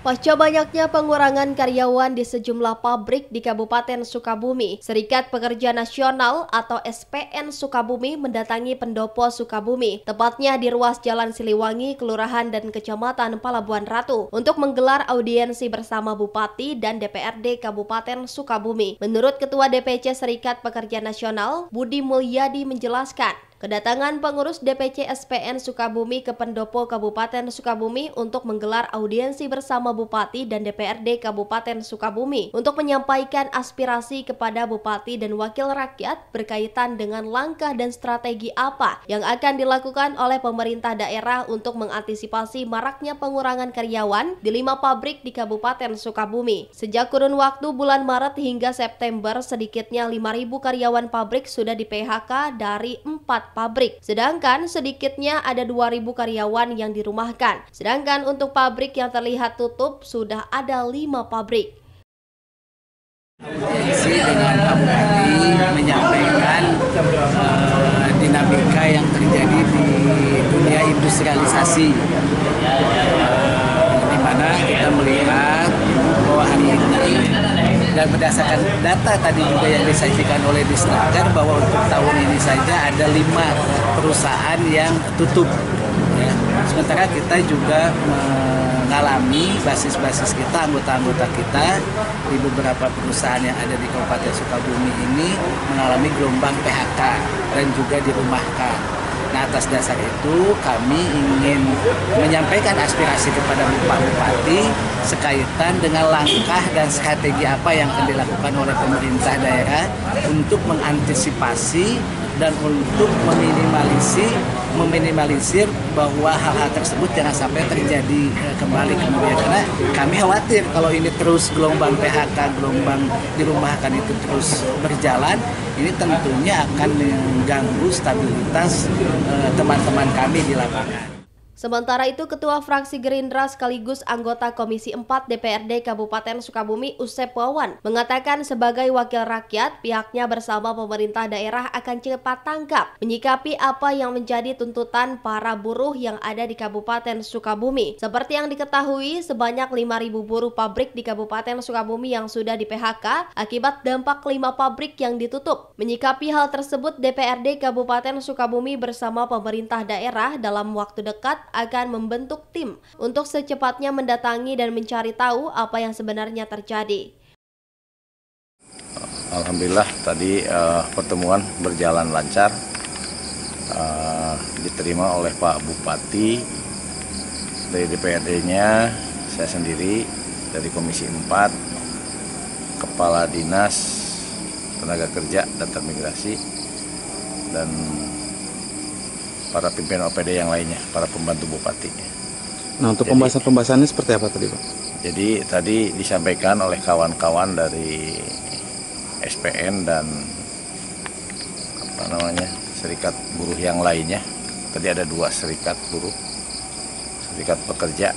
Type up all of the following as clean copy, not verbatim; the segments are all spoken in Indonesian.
Pasca banyaknya pengurangan karyawan di sejumlah pabrik di Kabupaten Sukabumi, Serikat Pekerja Nasional atau SPN Sukabumi mendatangi Pendopo Sukabumi, tepatnya di ruas Jalan Siliwangi, Kelurahan dan Kecamatan Palabuhan Ratu, untuk menggelar audiensi bersama Bupati dan DPRD Kabupaten Sukabumi. Menurut Ketua DPC Serikat Pekerja Nasional, Budi Mulyadi menjelaskan, kedatangan pengurus DPC SPN Sukabumi ke Pendopo Kabupaten Sukabumi untuk menggelar audiensi bersama Bupati dan DPRD Kabupaten Sukabumi untuk menyampaikan aspirasi kepada Bupati dan Wakil Rakyat berkaitan dengan langkah dan strategi apa yang akan dilakukan oleh pemerintah daerah untuk mengantisipasi maraknya pengurangan karyawan di 5 pabrik di Kabupaten Sukabumi. Sejak kurun waktu bulan Maret hingga September, sedikitnya 5.000 karyawan pabrik sudah di PHK dari 4 pabrik, sedangkan sedikitnya ada 2.000 karyawan yang dirumahkan. Sedangkan untuk pabrik yang terlihat tutup sudah ada 5 pabrik. Dengan Pak Bupati menyampaikan dinamika yang terjadi di dunia industrialisasi, di mana kita melihat bahwa hari ini dan berdasarkan data tadi juga yang disajikan oleh Disnaker bahwa untuk tahun ini saja ada 5 perusahaan yang tutup. Ya. Sementara kita juga mengalami basis-basis kita, anggota-anggota kita di beberapa perusahaan yang ada di Kabupaten Sukabumi ini mengalami gelombang PHK dan juga dirumahkan. Nah, atas dasar itu kami ingin menyampaikan aspirasi kepada Pak Bupati sekaitan dengan langkah dan strategi apa yang akan dilakukan oleh pemerintah daerah untuk mengantisipasi dan untuk meminimalisir bahwa hal-hal tersebut jangan sampai terjadi kembali kemudian, karena kami khawatir kalau ini terus gelombang PHK, gelombang dirumahkan itu terus berjalan, ini tentunya akan mengganggu stabilitas teman-teman kami di lapangan. Sementara itu, Ketua Fraksi Gerindra sekaligus anggota Komisi 4 DPRD Kabupaten Sukabumi, Usep Wawan, mengatakan sebagai wakil rakyat, pihaknya bersama pemerintah daerah akan cepat tanggap menyikapi apa yang menjadi tuntutan para buruh yang ada di Kabupaten Sukabumi. Seperti yang diketahui, sebanyak 5.000 buruh pabrik di Kabupaten Sukabumi yang sudah di PHK akibat dampak 5 pabrik yang ditutup. Menyikapi hal tersebut, DPRD Kabupaten Sukabumi bersama pemerintah daerah dalam waktu dekat akan membentuk tim untuk secepatnya mendatangi dan mencari tahu apa yang sebenarnya terjadi. Alhamdulillah tadi pertemuan berjalan lancar, diterima oleh Pak Bupati, dari DPRD-nya, saya sendiri, dari Komisi 4, Kepala Dinas Tenaga Kerja dan Transmigrasi, dan para pimpinan OPD yang lainnya, para pembantu bupati. Nah, untuk pembahasannya seperti apa tadi, Pak? Jadi tadi disampaikan oleh kawan-kawan dari SPN dan serikat buruh yang lainnya. Tadi ada 2 serikat buruh, serikat pekerja.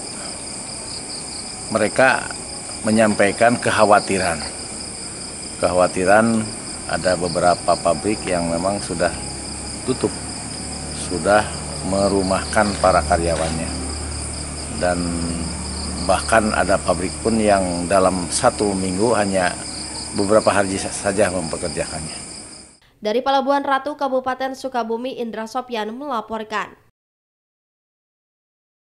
Mereka menyampaikan kekhawatiran ada beberapa pabrik yang memang sudah tutup, sudah merumahkan para karyawannya, dan bahkan ada pabrik pun yang dalam 1 minggu hanya beberapa hari saja mempekerjakannya. Dari Palabuhan Ratu, Kabupaten Sukabumi, Indra Sopyan melaporkan.